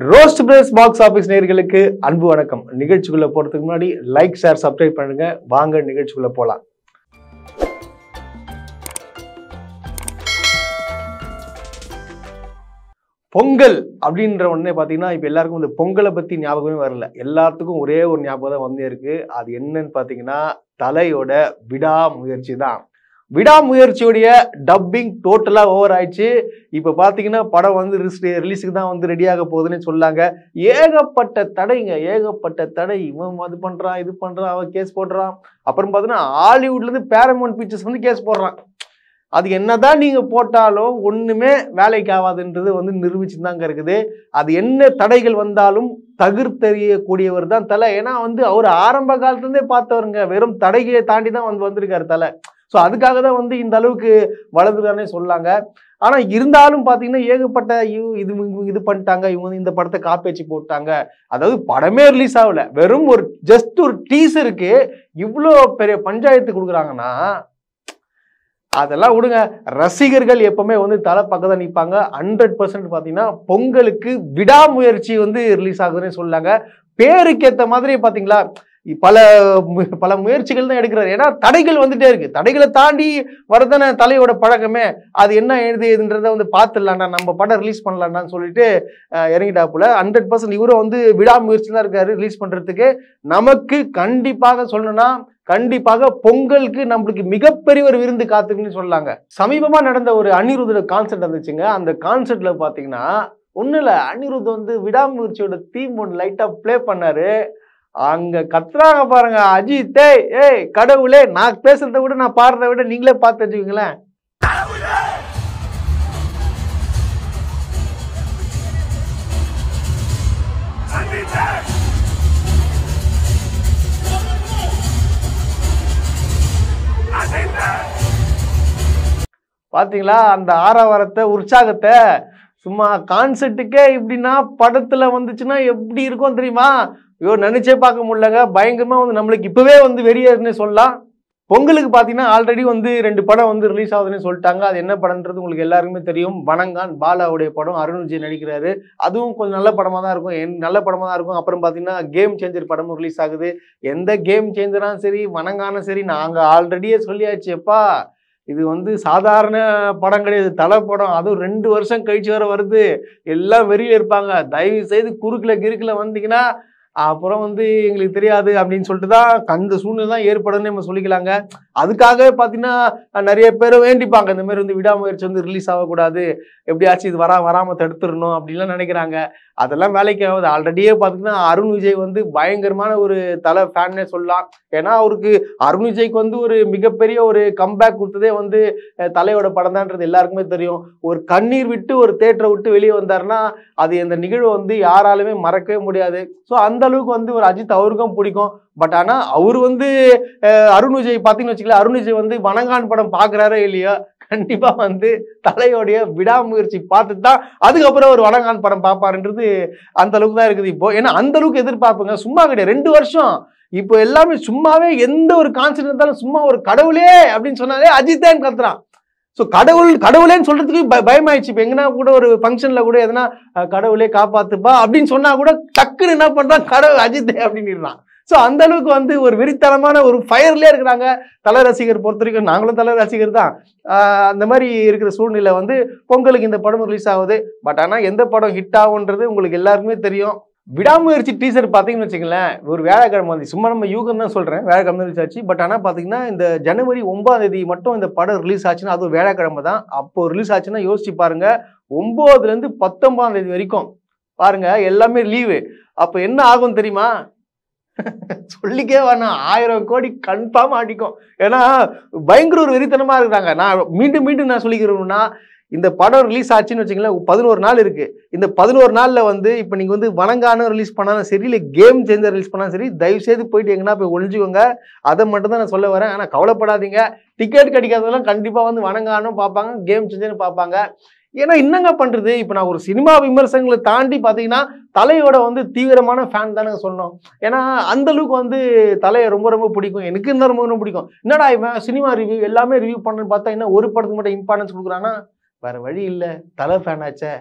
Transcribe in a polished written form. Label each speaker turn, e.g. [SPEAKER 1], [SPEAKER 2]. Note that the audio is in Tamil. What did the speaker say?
[SPEAKER 1] ரோஸ்ட் பிரஸ் பாக்ஸ் ஆபீஸ் நேயர்களுக்கு அன்பு வணக்கம். நிகழ்ச்சிக்குள்ள போறதுக்கு முன்னாடி லைக், ஷேர், சப்ஸ்கிரைப் பண்ணுங்க. வாங்க நிகழ்ச்சிக்குள்ள போலாம். பொங்கல் அப்படின்ற உடனே பாத்தீங்கன்னா இப்ப எல்லாருக்கும் இந்த பொங்கலை பத்தி ஞாபகமே வரல. எல்லாத்துக்கும் ஒரே ஒரு ஞாபகம் தான் வந்தே இருக்கு. அது என்னன்னு பாத்தீங்கன்னா தலையோட விடாமுயற்சி தான். விடாமுயற்சியுடைய டப்பிங் டோட்டலா ஓவர் ஆயிடுச்சு. இப்ப பாத்தீங்கன்னா படம் வந்து ரிலீஸுக்கு தான் வந்து ரெடியாக போகுதுன்னு சொல்லாங்க. ஏகப்பட்ட தடைங்க, ஏகப்பட்ட தடை. இவன் அது பண்றான், இது பண்றான், அவன் கேஸ் போடுறான். அப்புறம் பாத்தீங்கன்னா ஹாலிவுட்ல இருந்து பேரமௌண்ட் பிக்சர்ஸ் வந்து கேஸ் போடுறான். அது என்னதான் நீங்க போட்டாலும் ஒண்ணுமே வேலைக்கு ஆகாதுன்றது வந்து நிரூபிச்சுதாங்க இருக்குது. அது என்ன தடைகள் வந்தாலும் தகர்த்தெறியக்கூடியவர் தான் தலை. ஏன்னா வந்து அவர் ஆரம்ப காலத்துல இருந்தே பார்த்தவருங்க. வெறும் தடைகளை தாண்டி தான் வந்திருக்காரு தலை. ஸோ அதுக்காக தான் வந்து இந்த அளவுக்கு வளர்ந்துருக்காருன்னே சொல்லாங்க. ஆனா இருந்தாலும் பாத்தீங்கன்னா ஏகப்பட்ட இது பண்ணிட்டாங்க. இவங்க இந்த படத்தை காப்பேச்சு போட்டாங்க. அதாவது படமே ரிலீஸ் ஆகல, வெறும் ஒரு ஜஸ்ட் ஒரு டீசருக்கு இவ்வளோ பெரிய பஞ்சாயத்து கொடுக்குறாங்கன்னா அதெல்லாம் விடுங்க. ரசிகர்கள் எப்பவுமே வந்து தலை பக்கம் தான் நிற்பாங்க. 100% பாத்தீங்கன்னா பொங்கலுக்கு விடாமுயற்சி வந்து ரிலீஸ் ஆகுதுன்னு சொல்லாங்க. பேருக்கு ஏற்ற மாதிரி பாத்தீங்களா பல முயற்சிகள் தான் எடுக்கிறாரு. ஏன்னா தடைகள் வந்துட்டே இருக்கு. தடைகளை தாண்டி வரதானே தலையோட பழக்கமே. அது என்ன எழுதுன்றத வந்து பார்த்துடலாம்டா, நம்ம படம் ரிலீஸ் பண்ணலாம்டான்னு சொல்லிட்டு இறங்கிட்டாப்புல. 100% இவரும் வந்து விடாமுயற்சி தான் இருக்காரு ரிலீஸ் பண்றதுக்கு. நமக்கு கண்டிப்பாக சொல்லணும்னா கண்டிப்பாக பொங்கலுக்கு நம்மளுக்கு மிகப்பெரிய ஒரு விருந்து காத்துக்குன்னு சொல்லாங்க. சமீபமா நடந்த ஒரு அனிருத்தோட கான்செர்ட் வந்துச்சுங்க. அந்த கான்செர்ட்ல பாத்தீங்கன்னா ஒண்ணு இல்ல, அனிருத் வந்து விடாமுயற்சியோட தீம் ஒன்று லைட்டா பிளே பண்ணாரு. அங்க கத்துறாங்க பாருங்க, அஜித் ஏய் கடவுளே, நான் பேசுறதை விட நான் பாடுறதை விட நீங்களே பார்த்து வச்சுக்கீங்களேன். பாத்தீங்களா அந்த ஆரவாரத்தை, உற்சாகத்தை. சும்மா கான்செர்ட்டுக்கே இப்படின்னா படத்துல வந்துச்சுன்னா எப்படி இருக்கும் தெரியுமா? ஐயோ நினைச்சே பார்க்க முடியலங்க. பயங்கரமா வந்து நம்மளுக்கு இப்பவே வந்து வெறியேறுன்னு சொல்லலாம். பொங்கலுக்கு பாத்தீங்கன்னா ஆல்ரெடி வந்து 2 படம் வந்து ரிலீஸ் ஆகுதுன்னு சொல்லிட்டாங்க. அது என்ன படம்ன்றது உங்களுக்கு எல்லாருக்குமே தெரியும். வணங்கான், பாலாவுடைய படம், அருண் விஜய் நடிக்கிறாரு. அதுவும் கொஞ்சம் நல்ல படமா தான் இருக்கும், நல்ல படமா தான் இருக்கும். அப்புறம் பாத்தீங்கன்னா கேம் சேஞ்சர் படமும் ரிலீஸ் ஆகுது. எந்த கேம் சேஞ்சராலும் சரி, வணங்கானும் சரி, நாங்க ஆல்ரெடியே சொல்லியாச்சு, எப்பா இது வந்து சாதாரண படம் கிடையாது, தலை படம். அதுவும் 2 வருஷம் கழிச்சு வர வருது. எல்லாம் வெறியில இருப்பாங்க. தயவு செய்து கிறுக்குல வந்தீங்கன்னா அப்புறம் வந்து எங்களுக்கு தெரியாது அப்படின்னு சொல்லிட்டு தான் அந்த சூழ்நிலை தான் ஏற்படும்னு நம்ம சொல்லிக்கலாங்க. அதுக்காகவே பார்த்தீங்கன்னா நிறைய பேர் வேண்டிப்பாங்க, இந்த மாதிரி வந்து விடாமுயற்சி வந்து ரிலீஸ் ஆகக்கூடாது, எப்படியாச்சும் இது வராமல் தடுத்துடணும் அப்படின்லாம் நினைக்கிறாங்க. அதெல்லாம் வேலைக்கு ஆகுது. ஆல்ரெடியே பார்த்தீங்கன்னா அருண் விஜய் வந்து பயங்கரமான ஒரு தலை ஃபேன்னே சொல்லலாம். ஏன்னா அவருக்கு அருண் விஜய்க்கு வந்து ஒரு மிகப்பெரிய ஒரு கம்பேக் கொடுத்ததே வந்து தலையோட படம் தான்ன்றது எல்லாருக்குமே தெரியும். ஒரு கண்ணீர் விட்டு ஒரு தேட்டரை விட்டு வெளியே வந்தாருன்னா அது இந்த நிகழ்வை வந்து யாராலுமே மறக்கவே முடியாது. ஸோ அந்த அளவுக்கு வந்து ஒரு அஜித் அவருக்கும் பிடிக்கும். பட் ஆனா அவர் வந்து அருண் விஜய் பார்த்தீங்கன்னு வச்சுக்கலாம், அருண் விஜய் வந்து வணங்கான் படம் பார்க்குறாரோ இல்லையோ, கண்டிப்பா வந்து தலையோடைய விடாமுயற்சி பார்த்துட்டு தான் அதுக்கப்புறம் ஒரு வணங்கான் படம் பார்ப்பாருன்றது அந்த அளவுக்கு தான் இருக்குது இப்போ. ஏன்னா அந்த அளவுக்கு எதிர்பார்ப்புங்க. சும்மா கிடையாது, 2 வருஷம் இப்போ எல்லாமே சும்மாவே எந்த ஒரு கான்செப்ட் இருந்தாலும் சும்மா ஒரு கடவுளே அப்படின்னு சொன்னாலே அஜித் தான் கத்துறான். ஸோ கடவுளேன்னு சொல்றதுக்கு பயமாயிடுச்சு. இப்போ எங்கன்னா கூட ஒரு ஃபங்க்ஷன்ல கூட எதனா கடவுளே காப்பாத்துப்பா அப்படின்னு சொன்னா கூட டக்குன்னு என்ன பண்றான், கடவுள் அஜித்தே அப்படின்னு. ஸோ அந்த அளவுக்கு வந்து ஒரு வெறித்தனமான ஒரு ஃபயர்லேயே இருக்கிறாங்க தலை ரசிகர் பொறுத்த வரைக்கும். நாங்களும் தலை ரசிகர் தான். அந்த மாதிரி இருக்கிற சூழ்நிலை வந்து பொங்கலுக்கு இந்த படம் ரிலீஸ் ஆகுது. பட் ஆனால் எந்த படம் ஹிட் ஆகுன்றது உங்களுக்கு எல்லாருக்குமே தெரியும். விடாமுயற்சி டீசர் பார்த்தீங்கன்னு வச்சுங்களேன், ஒரு வியாழக்கிழமை வந்து, சும்மா நம்ம யூகம் தான் சொல்கிறேன், வியாழக்கிழமை ரிலீஸ் ஆச்சு. பட் ஆனால் பார்த்தீங்கன்னா இந்த ஜனவரி 9ஆம் தேதி மட்டும் இந்த படம் ரிலீஸ் ஆச்சுன்னா, அதுவும் வியாழக்கிழமை தான். அப்போ ரிலீஸ் ஆச்சுன்னா யோசிச்சு பாருங்க, 9லேருந்து 19ஆம் தேதி வரைக்கும் பாருங்க எல்லாமே லீவு. அப்போ என்ன ஆகும் தெரியுமா? சொல்லிக்கே வேணாம், 1000 கோடி கன்ஃபார்ம் அடிக்கும். ஏன்னா பயங்கர ஒரு வெறித்தனமா இருக்கிறாங்க. நான் மீண்டும் நான் சொல்லிக்கிறேன்னா, இந்த படம் ரிலீஸ் ஆச்சுன்னு வச்சுங்களேன், 11 நாள் இருக்கு. இந்த 11 நாள்ல வந்து இப்போ நீங்க வந்து வணங்கானும் ரிலீஸ் பண்ணாலும் சரி, இல்லை கேம் சேஞ்சர் ரிலீஸ் பண்ணாலும் சரி, தயவு செய்து போயிட்டு எங்கன்னா போய் ஒழிஞ்சுக்கோங்க. அதை மட்டும் தான் நான் சொல்ல வரேன். ஆனால் கவலைப்படாதீங்க, டிக்கெட் கிடைக்காதவெல்லாம் கண்டிப்பா வந்து வணங்கானும் பார்ப்பாங்க, கேம் சேஞ்சரும் பார்ப்பாங்க. ஏன்னா என்னங்க பண்றது, இப்போ நான் ஒரு சினிமா விமர்சனங்களை தாண்டி பார்த்தீங்கன்னா தலையோட வந்து தீவிரமான ஃபேன் தானே சொன்னோம். ஏன்னா அந்த அளவுக்கு வந்து தலையை ரொம்ப பிடிக்கும். எனக்கு இன்னும் ரொம்ப பிடிக்கும். என்னடா இவன் சினிமா ரிவ்யூ எல்லாமே ரிவ்யூ பண்ணணும்னு பார்த்தா என்ன ஒரு படத்துக்கு மட்டும் இம்பார்ட்டன்ஸ் கொடுக்குறான்னா, வேற வழி இல்லை, தலை ஃபேன் ஆச்சே.